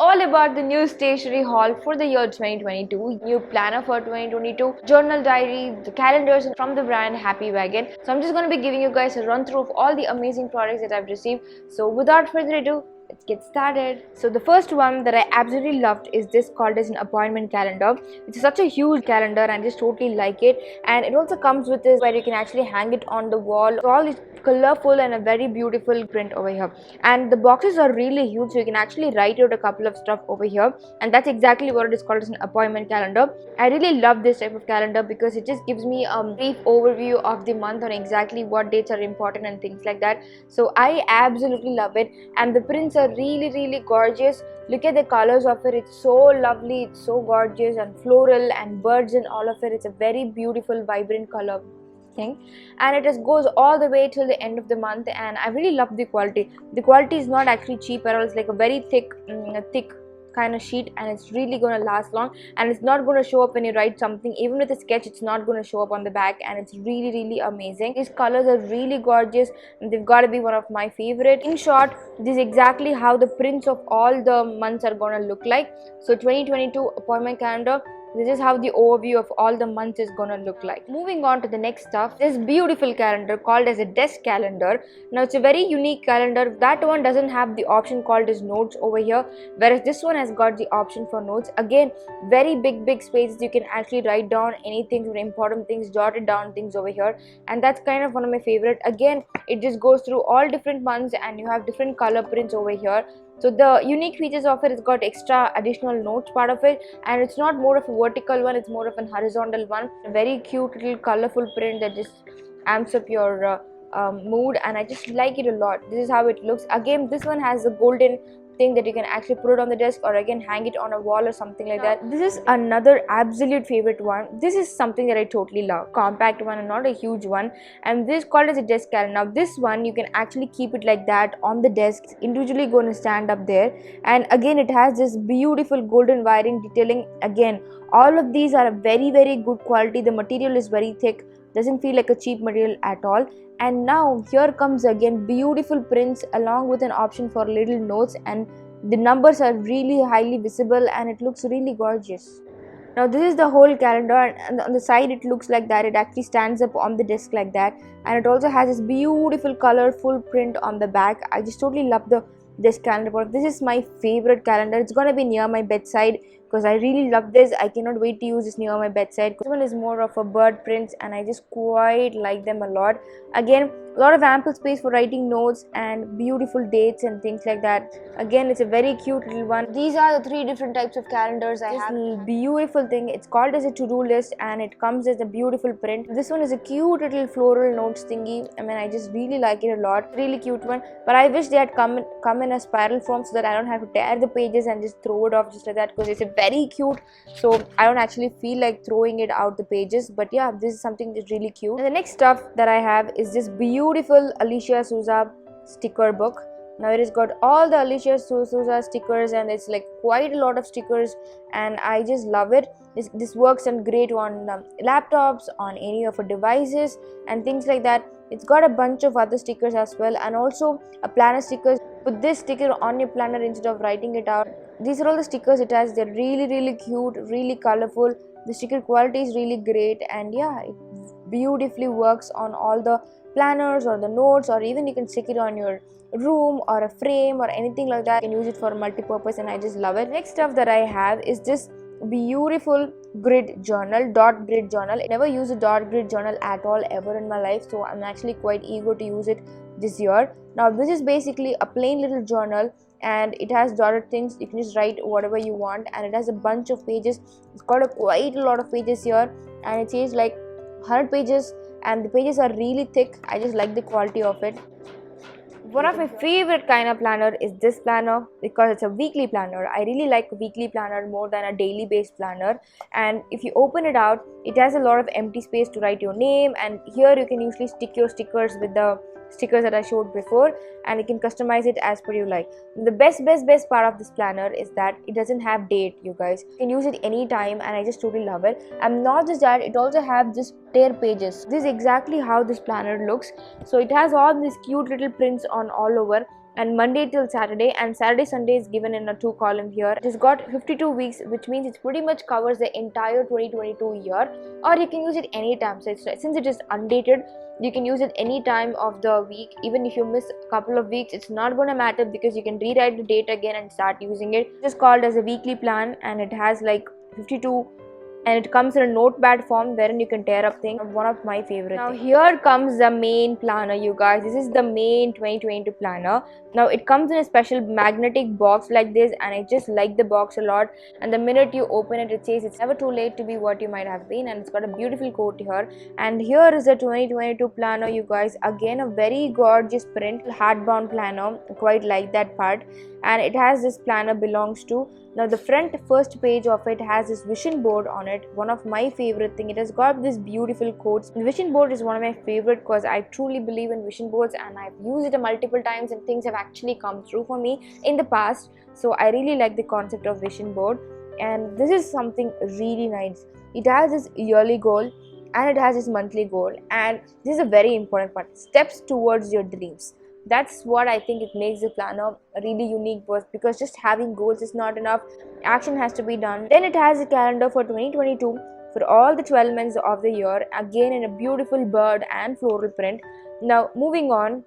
all about the new stationery haul for the year 2022, new planner for 2022, journal diary, the calendars from the brand Happy Wagon. So I'm just going to be giving you guys a run through of all the amazing products that I've received. So without further ado, let's get started. So the first one that I absolutely loved is this, called as an appointment calendar. It's such a huge calendar and I just totally like it, and it also comes with this where you can actually hang it on the wall. So all is colorful and a very beautiful print over here, and the boxes are really huge, so you can actually write out a couple of stuff over here, and that's exactly what it is called as an appointment calendar. I really love this type of calendar because it just gives me a brief overview of the month on exactly what dates are important and things like that. So I absolutely love it, and the prints are really gorgeous. Look at the colors of it, it's so lovely, it's so gorgeous, and floral and birds and all of it. It's a very beautiful vibrant color thing, and it just goes all the way till the end of the month, and I really love the quality. The quality is not actually cheap at all. It's like a very thick kind of sheet, and it's really going to last long, and it's not going to show up when you write something. Even with a sketch, it's not going to show up on the back, and it's really amazing. These colors are really gorgeous, and they've got to be one of my favorite. In short, this is exactly how the prints of all the months are going to look like. So 2022 appointment calendar, this is how the overview of all the months is gonna look like. Moving on to the next stuff, this beautiful calendar called as a desk calendar. Now it's a very unique calendar. That one doesn't have the option called as notes over here, whereas this one has got the option for notes. Again, very big spaces. You can actually write down anything, important things, jotted down things over here, and that's kind of one of my favorite. Again, it just goes through all different months, and you have different color prints over here. So the unique features of it, it's got extra additional notes part of it, and it's not more of a vertical one, it's more of an horizontal one. A very cute little colorful print that just amps up your mood, and I just like it a lot. This is how it looks. Again, this one has a golden thing that you can actually put it on the desk, or again hang it on a wall or something like that. This is another absolute favorite one. This is something that I totally love. Compact one and not a huge one, and this is called as a desk calendar. Now this one you can actually keep it like that on the desk. It's individually going to stand up there, and again it has this beautiful golden wiring detailing. Again, all of these are very good quality. The material is very thick, doesn't feel like a cheap material at all. And now here comes again beautiful prints along with an option for little notes, and the numbers are really highly visible, and it looks really gorgeous. Now this is the whole calendar, and on the side it looks like that. It actually stands up on the desk like that, and it also has this beautiful colorful print on the back. I just totally love this calendar product. This is my favorite calendar. It's gonna be near my bedside because I really love this. I cannot wait to use this near my bedside. This one is more of a bird prints, and I just quite like them a lot. Again, a lot of ample space for writing notes and beautiful dates and things like that. Again, it's a very cute little one. These are the 3 different types of calendars I have. This beautiful thing, it's called as a to-do list, and it comes as a beautiful print. This one is a cute little floral notes thingy. I mean, I just really like it a lot. Really cute one, but I wish they had come in a spiral form so that I don't have to tear the pages and just throw it off just like that, because it's a very cute, so I don't actually feel like throwing it out the pages. But yeah, this is something that's really cute. And the next stuff that I have is this beautiful Alicia Souza sticker book. Now it has got all the Alicia Souza stickers, and it's like quite a lot of stickers, and I just love it. This works on great on laptops, on any of our devices and things like that. It's got a bunch of other stickers as well, and also a planner sticker. Put this sticker on your planner instead of writing it out. These are all the stickers it has. They're really cute, really colorful. The sticker quality is really great, and yeah, it beautifully works on all the planners or the notes, or even you can stick it on your room or a frame or anything like that. You can use it for multi-purpose, and I just love it. Next stuff that I have is this beautiful grid journal, dot grid journal. I never used a dot grid journal at all ever in my life, so I'm actually quite eager to use it this year. Now this is basically a plain little journal, and it has dotted things. You can just write whatever you want, and it has a bunch of pages. It's got quite a lot of pages here, and it says like 100 pages, and the pages are really thick. I just like the quality of it. One of my favorite kind of planner is this planner because it's a weekly planner. I really like a weekly planner more than a daily based planner, and if you open it out, it has a lot of empty space to write your name, and here you can usually stick your stickers with the stickers that I showed before, and you can customize it as per you like. The best part of this planner is that it doesn't have date, you guys. You can use it anytime, and I just totally love it. And not just that, it also have this tear pages. This is exactly how this planner looks. So it has all these cute little prints on all over, and Monday till Saturday, and Saturday Sunday is given in a 2 column here. It has got 52 weeks, which means it pretty much covers the entire 2022 year, or you can use it anytime. So since it is undated, you can use it any time of the week. Even if you miss a couple of weeks, it's not going to matter because you can rewrite the date again and start using it. It is called as a weekly plan, and it has like 52, and it comes in a notepad form wherein you can tear up things. One of my favorite things. Here comes the main planner, you guys. This is the main 2022 planner. Now it comes in a special magnetic box like this, and I just like the box a lot. And the minute you open it, it says it's never too late to be what you might have been, and it's got a beautiful quote here. And here is the 2022 planner, you guys. Again, a very gorgeous print, hardbound planner. I quite like that part. And it has this planner belongs to. Now the front first page of it has this vision board on it. One of my favorite thing. It has got this beautiful quotes. The vision board is one of my favorite because I truly believe in vision boards, and I've used it multiple times, and things have actually come through for me in the past. So I really like the concept of vision board, and this is something really nice. It has this yearly goal, and it has this monthly goal, and this is a very important part. Steps towards your dreams. That's what I think it makes the planner really unique, because just having goals is not enough. Action has to be done. Then it has a calendar for 2022 for all the 12 months of the year, again in a beautiful bird and floral print. Now moving on,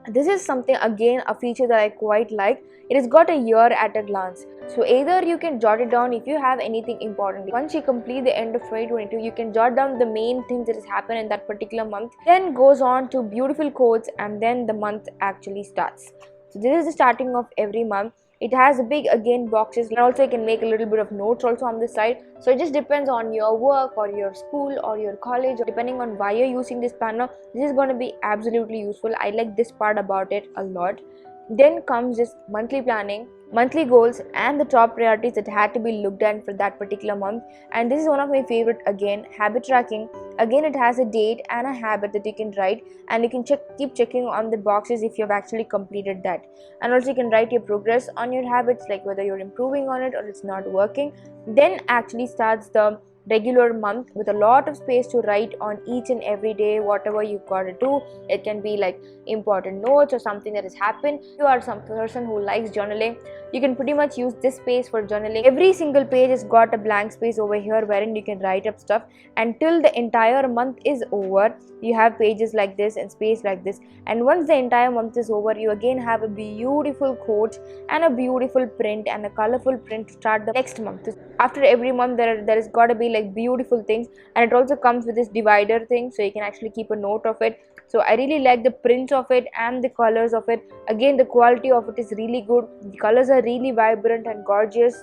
this is something, again a feature that I quite like. It has got a year at a glance. So either you can jot it down if you have anything important. Once you complete the end of 2022, you can jot down the main things that has happened in that particular month, then goes on to beautiful quotes, and then the month actually starts. So this is the starting of every month. It has a big again boxes, and also you can make a little bit of notes also on the side. So it just depends on your work or your school or your college, or depending on why you're using this planner. This is going to be absolutely useful. I like this part about it a lot. Then comes this monthly planning, monthly goals, and the top priorities that had to be looked at for that particular month. And this is one of my favorite, again, habit tracking. Again, it has a date and a habit that you can write, and you can keep checking on the boxes if you've actually completed that. And also you can write your progress on your habits, like whether you're improving on it or it's not working. Then actually starts the regular month with a lot of space to write on each and every day whatever you've got to do. It can be like important notes or something that has happened. If you are some person who likes journaling, you can pretty much use this space for journaling. Every single page has got a blank space over here wherein you can write up stuff, until the entire month is over. You have pages like this and space like this, and once the entire month is over, you again have a beautiful quote and a beautiful print and a colorful print to start the next month. After every month there has got to be like beautiful things, and it also comes with this divider thing, so you can actually keep a note of it. So I really like the print of it and the colors of it. Again, the quality of it is really good. The colors are really vibrant and gorgeous.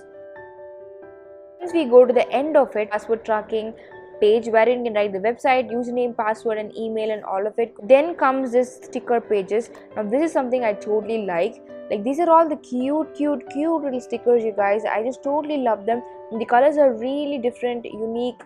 Once we go to the end of it, password tracking page wherein you can write the website, username, password, and email, and all of it. Then comes this sticker pages. Now this is something I totally like. Like, these are all the cute little stickers, you guys. I just totally love them. And the colors are really different, unique,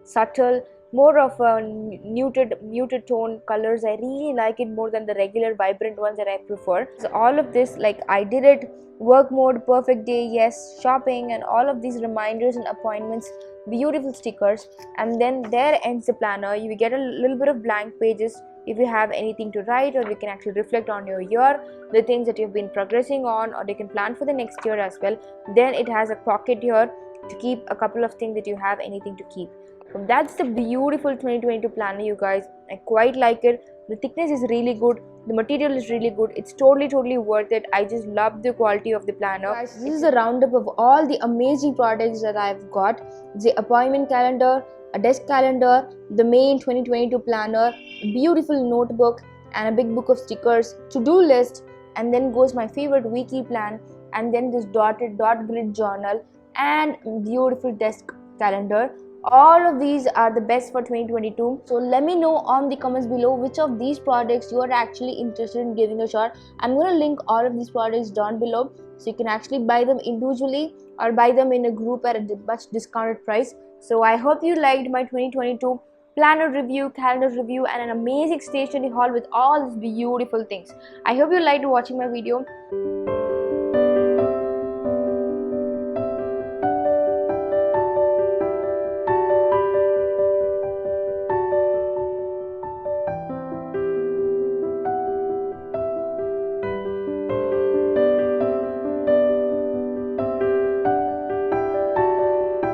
subtle, more of a muted tone colors. I really like it more than the regular vibrant ones that I prefer. So all of this, like, I did it, work mode, perfect day, yes, shopping, and all of these reminders and appointments, beautiful stickers. And then there ends the planner. You get a little bit of blank pages if you have anything to write, or you can actually reflect on your year, the things that you've been progressing on, or you can plan for the next year as well. Then it has a pocket here to keep a couple of things that you have anything to keep. So that's the beautiful 2022 planner, you guys. I quite like it. The thickness is really good, the material is really good. It's totally worth it. I just love the quality of the planner. Guys, this is a roundup of all the amazing products that I've got. The appointment calendar, a desk calendar, the main 2022 planner, a beautiful notebook, and a big book of stickers, to-do list, and then goes my favorite weekly plan, and then this dot grid journal, and beautiful desk calendar. All of these are the best for 2022. So let me know on the comments below which of these products you are actually interested in giving a shot. I'm going to link all of these products down below, so you can actually buy them individually or buy them in a group at a much discounted price. So I hope you liked my 2022 planner review, calendar review, and an amazing stationery haul with all these beautiful things. I hope you liked watching my video.